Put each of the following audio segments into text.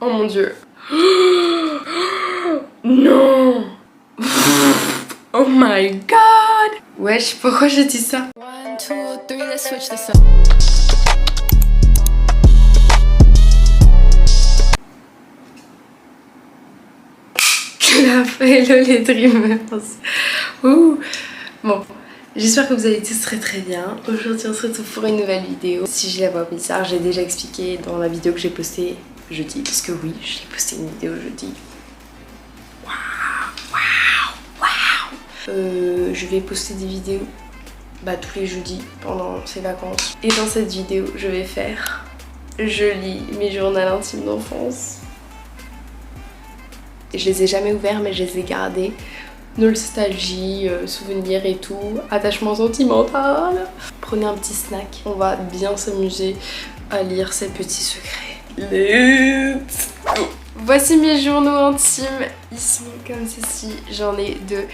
Oh mon dieu. Non. Oh my god. Wesh, pourquoi j'ai dit ça? 1, 2, 3, let's switch this up. Hello les dreamers. Ouh. Bon, j'espère que vous allez tous très bien. Aujourd'hui on se retrouve pour une nouvelle vidéo. Si j'ai la voix bizarre, j'ai déjà expliqué dans la vidéo que j'ai postée jeudi. Parce que oui, j'ai posté une vidéo jeudi. Je vais poster des vidéos tous les jeudis pendant ces vacances. Et dans cette vidéo, je vais faire je lis mes journaux intimes d'enfance. Je les ai jamais ouverts mais je les ai gardés. Nostalgie, souvenirs et tout, attachement sentimental. Prenez un petit snack, on va bien s'amuser à lire ces petits secrets. Let's go. Voici mes journaux intimes, ils sont comme ceci, j'en ai deux.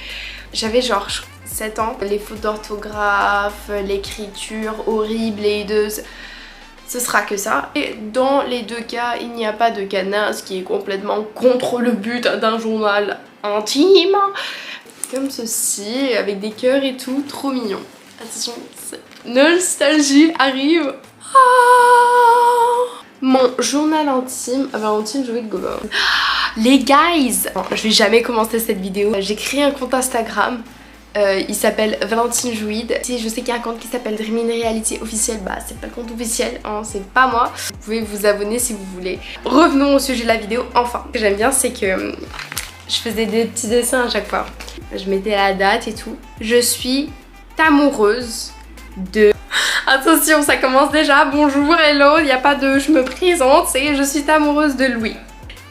J'avais genre 7 ans, les fautes d'orthographe, l'écriture horrible et hideuse, ce sera que ça. Et dans les deux cas, il n'y a pas de cadenas, ce qui est complètement contre le but d'un journal intime. Comme ceci, avec des cœurs et tout, trop mignon. Attention, nostalgie arrive. Mon journal intime, Valentine jouait de gomme. Les guys, je vais jamais commencer cette vidéo. J'ai créé un compte Instagram. Il s'appelle Valentine Jouide. Si je sais qu'il y a un compte qui s'appelle Dream in Reality officiel, c'est pas le compte officiel, hein, c'est pas moi. Vous pouvez vous abonner si vous voulez. Revenons au sujet de la vidéo. Enfin, ce que j'aime bien, c'est que je faisais des petits dessins à chaque fois. Je mettais la date et tout. Je suis amoureuse de... Attention, ça commence déjà. Bonjour, hello, il n'y a pas de je me présente, c'est je suis amoureuse de Louis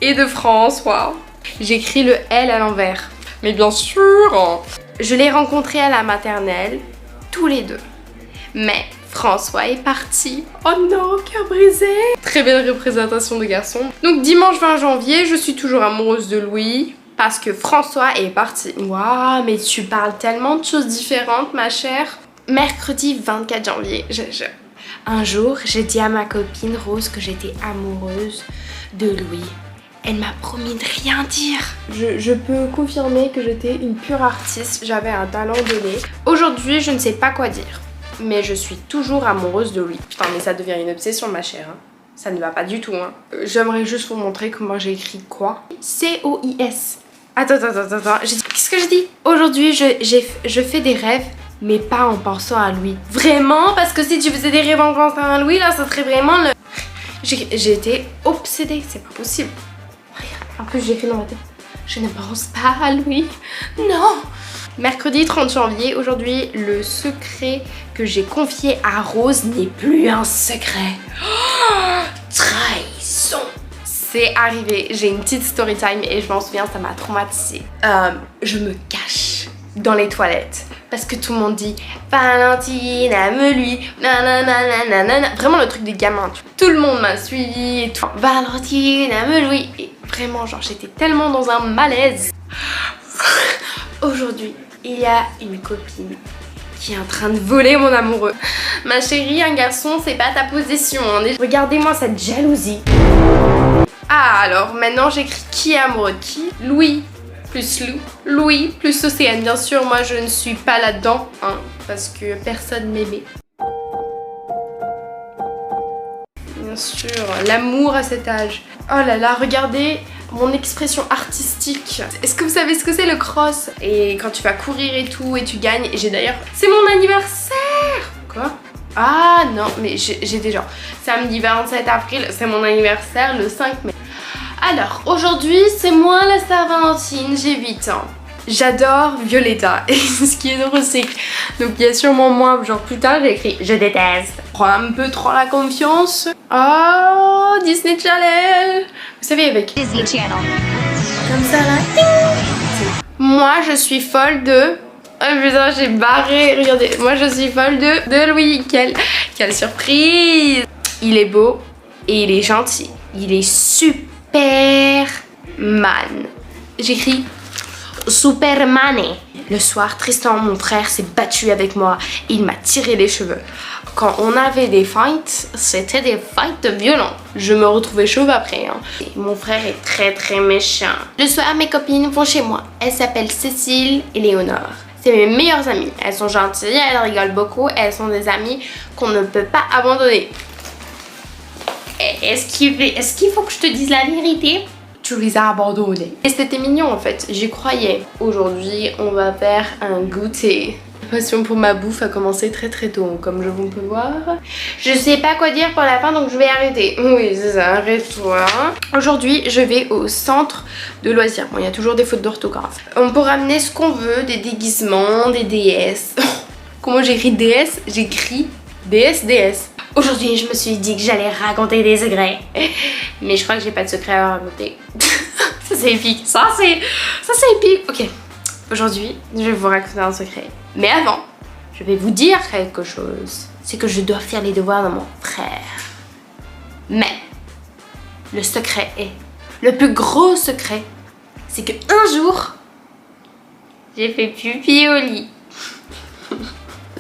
et de François. J'écris le L à l'envers. Mais bien sûr. Je l'ai rencontré à la maternelle, tous les deux. Mais François est parti. Oh non, cœur brisé. Très belle représentation de garçon. Donc dimanche 20 janvier, je suis toujours amoureuse de Louis parce que François est parti. Waouh, mais tu parles tellement de choses différentes, ma chère. Mercredi 24 janvier, un jour, j'ai dit à ma copine Rose que j'étais amoureuse de Louis. Elle m'a promis de rien dire. Je peux confirmer que j'étais une pure artiste, j'avais un talent donné. Aujourd'hui, je ne sais pas quoi dire, mais je suis toujours amoureuse de lui. Putain, mais ça devient une obsession, ma chère. Hein. Ça ne va pas du tout. Hein. J'aimerais juste vous montrer comment j'ai écrit quoi. C-O-I-S. Attends. Qu'est-ce que je dis? Aujourd'hui, je fais des rêves, mais pas en pensant à Louis. Vraiment? Parce que si tu faisais des rêves en pensant à Louis, là, ça serait vraiment le... J'ai été obsédée, c'est pas possible. En plus, j'ai écrit dans ma tête, je ne pense pas à Louis. Non. Mercredi 30 janvier, aujourd'hui, le secret que j'ai confié à Rose n'est plus un secret. Oh, trahison. C'est arrivé, j'ai une petite story time et je m'en souviens, ça m'a traumatisée. Je me cache dans les toilettes parce que tout le monde dit Valentine aime lui, nanana. Vraiment le truc des gamins. Tout le monde m'a suivi et tout. Valentine aime lui. Et vraiment, genre, j'étais tellement dans un malaise. Aujourd'hui, il y a une copine qui est en train de voler mon amoureux. Ma chérie, un garçon, c'est pas ta position. Hein. Regardez-moi cette jalousie. Ah, alors, maintenant, j'écris qui est amoureux de qui. Louis plus Lou. Louis plus Océane. Bien sûr, moi, je ne suis pas là-dedans, hein, parce que personne m'aimait. Bien sûr, l'amour à cet âge. Oh là là, regardez mon expression artistique. Est-ce que vous savez ce que c'est le cross? Et quand tu vas courir et tout et tu gagnes. Et j'ai d'ailleurs... C'est mon anniversaire. Quoi? Ah non, mais j'étais genre samedi 27 avril, c'est mon anniversaire le 5 mai. Alors, aujourd'hui, c'est moi la Saint-Valentin, j'ai 8 ans. J'adore Violetta. Et ce qui est drôle, c'est que... Donc, il y a sûrement moi, genre plus tard, j'ai écrit « Je déteste ». Prends un peu trop la confiance. Oh, Disney Channel. Vous savez, avec... Disney Channel. Comme ça, là. Moi, je suis folle de... Oh putain, j'ai barré. Regardez, moi, je suis folle de Louis. Quelle surprise. Il est beau et il est gentil. Il est Superman. J'écris Superman. Le soir, Tristan, mon frère, s'est battu avec moi. Il m'a tiré les cheveux. Quand on avait des fights, c'était des fights violents. Je me retrouvais chauve après. Hein. Et mon frère est très méchant. Le soir, mes copines vont chez moi. Elles s'appellent Cécile et Léonore. C'est mes meilleures amies. Elles sont gentilles, elles rigolent beaucoup. Elles sont des amies qu'on ne peut pas abandonner. Est-ce qu'il faut que je te dise la vérité? Tu les as abandonnés. Et c'était mignon en fait, j'y croyais. Aujourd'hui, on va faire un goûter. Ma passion pour ma bouffe a commencé très tôt, comme je vous peux voir. Je sais pas quoi dire pour la fin, donc je vais arrêter. Oui, c'est ça, arrête-toi. Aujourd'hui, je vais au centre de loisirs. Bon, il y a toujours des fautes d'orthographe. On peut ramener ce qu'on veut, des déguisements, des DS. Comment j'écris DS? J'écris DS. Aujourd'hui, je me suis dit que j'allais raconter des secrets. Mais je crois que j'ai pas de secret à raconter. Ça, c'est épique. Ça, c'est épique. Ok. Aujourd'hui, je vais vous raconter un secret. Mais avant, je vais vous dire quelque chose. C'est que je dois faire les devoirs de mon frère. Mais, le secret est... Le plus gros secret, c'est qu'un jour, j'ai fait pipi au lit.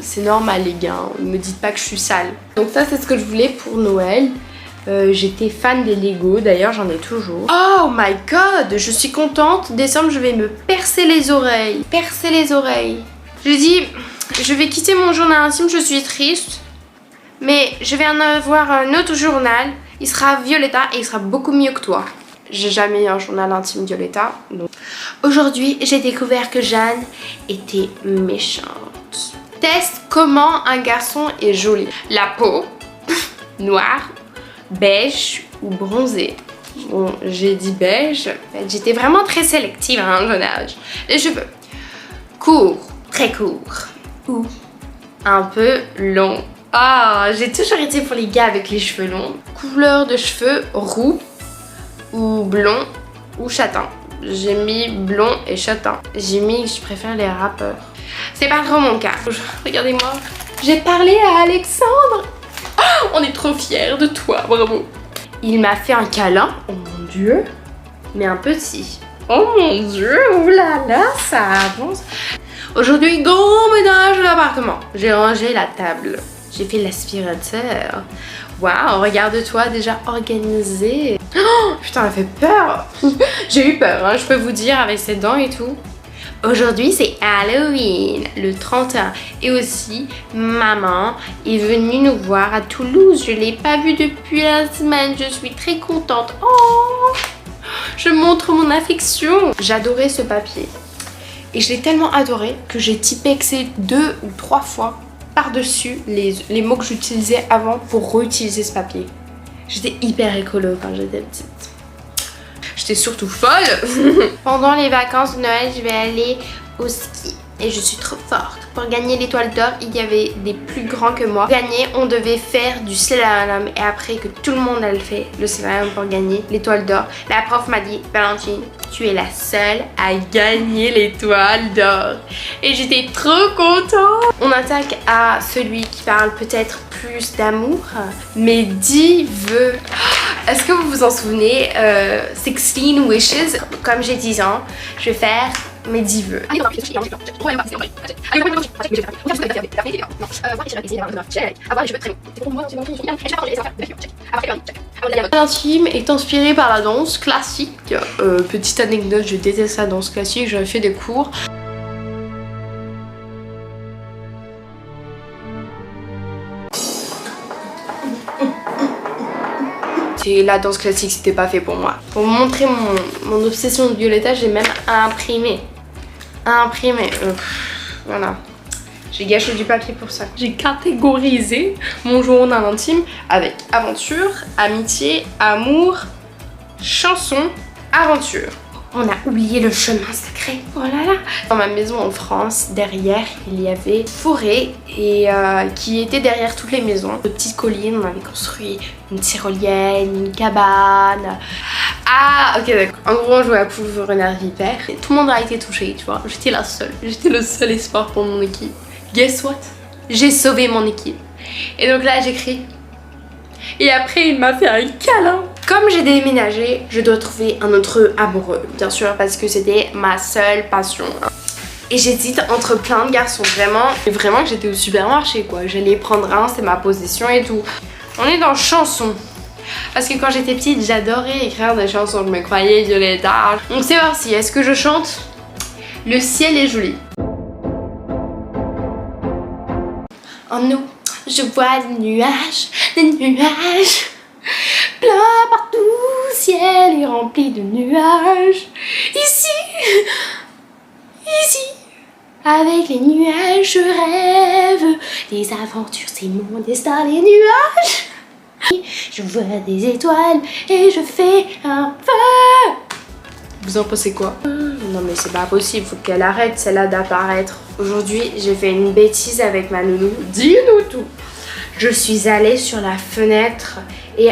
C'est normal les gars, ne me dites pas que je suis sale. Donc ça c'est ce que je voulais pour Noël. J'étais fan des Lego, d'ailleurs j'en ai toujours. Oh my god, je suis contente. Décembre je vais me percer les oreilles. Je dis, je vais quitter mon journal intime, je suis triste. Mais je vais en avoir un autre journal. Il sera Violetta et il sera beaucoup mieux que toi. J'ai jamais eu un journal intime Violetta. Donc. Aujourd'hui j'ai découvert que Jeanne était méchante. Teste comment un garçon est joli. La peau, noire, beige ou bronzée. Bon, j'ai dit beige. J'étais vraiment très sélective à un jeune âge. Les cheveux, courts, très courts. Ou un peu longs. Ah, j'ai toujours été pour les gars avec les cheveux longs. Couleur de cheveux, roux ou blond ou châtain. J'ai mis blond et châtain. J'ai mis, je préfère les rappeurs. C'est pas trop mon cas. Regardez-moi. J'ai parlé à Alexandre. Oh, on est trop fiers de toi, bravo. Il m'a fait un câlin. Oh mon dieu. Mais un petit. Oh mon dieu, oulala, ça avance. Aujourd'hui, grand ménage de l'appartement. J'ai rangé la table. J'ai fait l'aspirateur. Waouh, regarde-toi, déjà organisé. Oh, putain, elle fait peur. J'ai eu peur, hein, je peux vous dire, avec ses dents et tout. Aujourd'hui, c'est Halloween, le 31. Et aussi, maman est venue nous voir à Toulouse. Je ne l'ai pas vue depuis la semaine. Je suis très contente. Oh, je montre mon affection. J'adorais ce papier. Et je l'ai tellement adoré que j'ai typexé 2 ou 3 fois par-dessus les mots que j'utilisais avant pour réutiliser ce papier. J'étais hyper écolo quand j'étais petite. J'étais surtout folle. Pendant les vacances de Noël, je vais aller au ski. Et je suis trop forte. Pour gagner l'étoile d'or, il y avait des plus grands que moi. Pour gagner, on devait faire du slalom. Et après que tout le monde a fait le slalom pour gagner l'étoile d'or, la prof m'a dit, Valentine, tu es la seule à gagner l'étoile d'or. Et j'étais trop contente. On attaque à celui qui parle peut-être plus d'amour. Mes 10 vœux. Est-ce que vous vous en souvenez 16 wishes. Comme j'ai 10 ans, je vais faire mes 10 vœux. L'intime est inspiré par la danse classique. Petite anecdote, je déteste la danse classique, j'en ai fait des cours. La danse classique, c'était pas fait pour moi. Pour vous montrer mon obsession de Violetta, j'ai même imprimé. Voilà. J'ai gâché du papier pour ça. J'ai catégorisé mon journal intime avec aventure, amitié, amour, chanson, aventure. On a oublié le chemin secret. Oh là là. Dans ma maison en France, derrière, il y avait une forêt et qui était derrière toutes les maisons. De petites collines, on avait construit une tyrolienne, une cabane. Ah, ok, d'accord. En gros, on jouait à poule, renard, vipère. Et tout le monde a été touché, tu vois. J'étais la seule. J'étais le seul espoir pour mon équipe. Guess what? J'ai sauvé mon équipe. Et donc là, j'écris. Et après, il m'a fait un câlin. Comme j'ai déménagé, je dois trouver un autre amoureux, bien sûr, parce que c'était ma seule passion. Et j'hésite entre plein de garçons, vraiment que j'étais au supermarché quoi. J'allais prendre un, c'est ma position et tout. On est dans chanson. Parce que quand j'étais petite, j'adorais écrire des chansons, je me croyais Violetta. Donc c'est parti, est-ce que je chante? Le ciel est joli. En nous, je vois des nuages, plein partout, le ciel est rempli de nuages. Ici, avec les nuages, je rêve des aventures, c'est mon destin, les nuages. Je vois des étoiles et je fais un feu. Vous en pensez quoi? Non mais c'est pas possible, faut qu'elle arrête celle-là d'apparaître. Aujourd'hui, j'ai fait une bêtise avec ma nounou. Dis-nous tout. Je suis allée sur la fenêtre et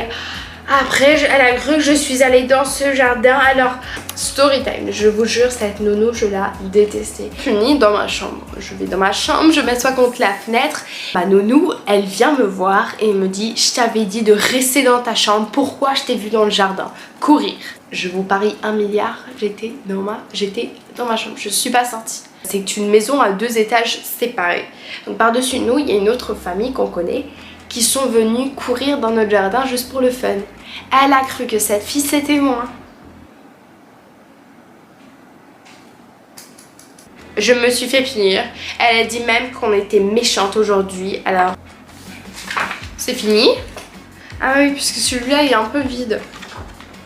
après, elle a cru que je suis allée dans ce jardin. Alors, story time, je vous jure, cette nounou, je la détestais. Je finis dans ma chambre. Je vais dans ma chambre, je m'assois contre la fenêtre. Ma nounou, elle vient me voir et me dit « Je t'avais dit de rester dans ta chambre. Pourquoi je t'ai vu dans le jardin? Courir !» Je vous parie 1 milliard, j'étais dans ma chambre. Je suis pas sortie. C'est une maison à 2 étages séparés. Donc par-dessus nous, il y a une autre famille qu'on connaît qui sont venus courir dans notre jardin juste pour le fun. Elle a cru que cette fille c'était moi. Je me suis fait punir. Elle a dit même qu'on était méchante aujourd'hui. Alors, c'est fini. Ah oui, puisque celui-là il est un peu vide.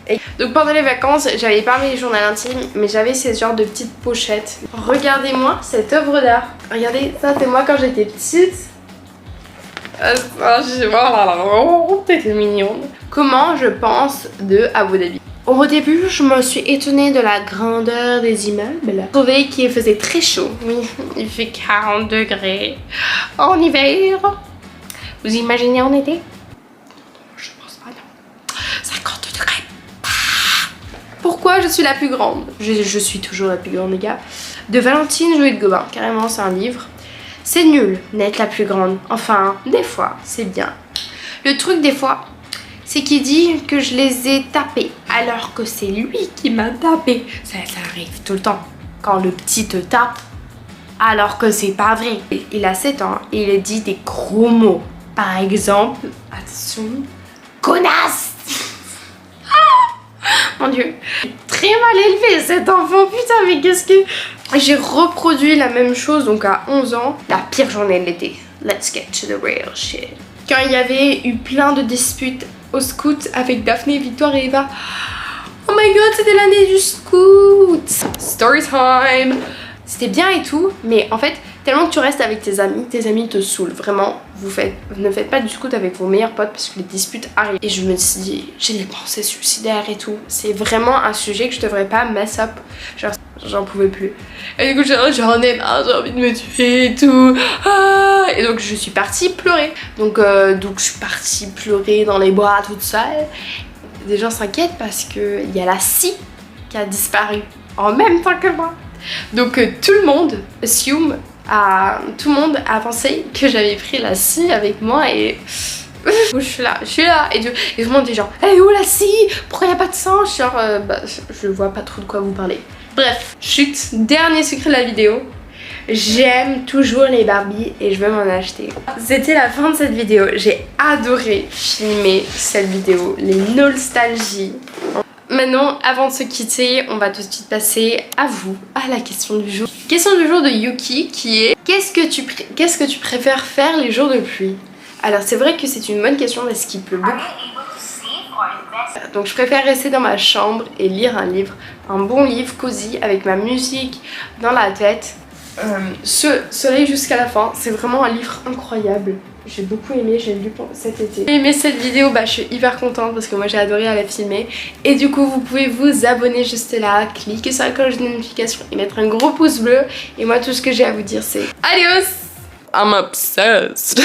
Et donc pendant les vacances, j'avais pas mes journaux intimes, mais j'avais ces genres de petites pochettes. Regardez-moi cette œuvre d'art. Regardez, ça c'est moi quand j'étais petite. C'était mignon. Comment je pense de Abu Dhabi? Au début, je me suis étonnée de la grandeur des immeubles. Je trouvais qu'il faisait très chaud. Oui, il fait 40 degrés en hiver. Vous imaginez en été? Je pense pas, non. 50 degrés. Pourquoi je suis la plus grande? Je suis toujours la plus grande, les gars. De Valentine Jouet de Gobin. Carrément, c'est un livre. C'est nul d'être la plus grande. Enfin, des fois, c'est bien. Le truc des fois, c'est qu'il dit que je les ai tapés. Alors que c'est lui qui m'a tapé. Ça arrive tout le temps. Quand le petit te tape, alors que c'est pas vrai. Il a 7 ans et il dit des gros mots. Par exemple, attention, connasse. Mon Dieu, très mal élevé cet enfant, putain, mais qu'est-ce que... J'ai reproduit la même chose donc à 11 ans, la pire journée de l'été. Let's get to the real shit. Quand il y avait eu plein de disputes au scout avec Daphné, Victoire et Eva. Oh my god, c'était l'année du scout. Story time. C'était bien et tout, mais en fait, tellement que tu restes avec tes amis te saoulent. Vraiment, ne faites pas du scout avec vos meilleurs potes parce que les disputes arrivent. Et je me suis dit, j'ai des pensées suicidaires et tout. C'est vraiment un sujet que je devrais pas mess up. Genre, j'en pouvais plus. Et du coup, j'en ai marre, j'ai envie de me tuer et tout. Ah, et donc, je suis partie pleurer. Donc, je suis partie pleurer dans les bois toute seule. Des gens s'inquiètent parce qu'il y a la scie qui a disparu en même temps que moi. Donc tout le monde a pensé que j'avais pris la scie avec moi et je suis là et tout le monde dit genre hey, où la scie? Pourquoi y a pas de sang? Genre je vois pas trop de quoi vous parlez. Bref, chut, dernier secret de la vidéo. J'aime toujours les Barbie et je veux m'en acheter. C'était la fin de cette vidéo. J'ai adoré filmer cette vidéo, les nostalgies. Maintenant, avant de se quitter, on va tout de suite passer à vous, à la question du jour. Question du jour de Yuki qui est qu'est-ce que tu préfères faire les jours de pluie? Alors c'est vrai que c'est une bonne question parce qu'il pleut beaucoup. Donc je préfère rester dans ma chambre et lire un livre, un bon livre cosy avec ma musique dans la tête. Soleil jusqu'à la fin, c'est vraiment un livre incroyable. J'ai beaucoup aimé, j'ai lu cet été. J'ai aimé cette vidéo, je suis hyper contente parce que moi j'ai adoré à la filmer. Et du coup vous pouvez vous abonner juste là, cliquer sur la cloche de notification et mettre un gros pouce bleu. Et moi tout ce que j'ai à vous dire c'est adios. I'm obsessed.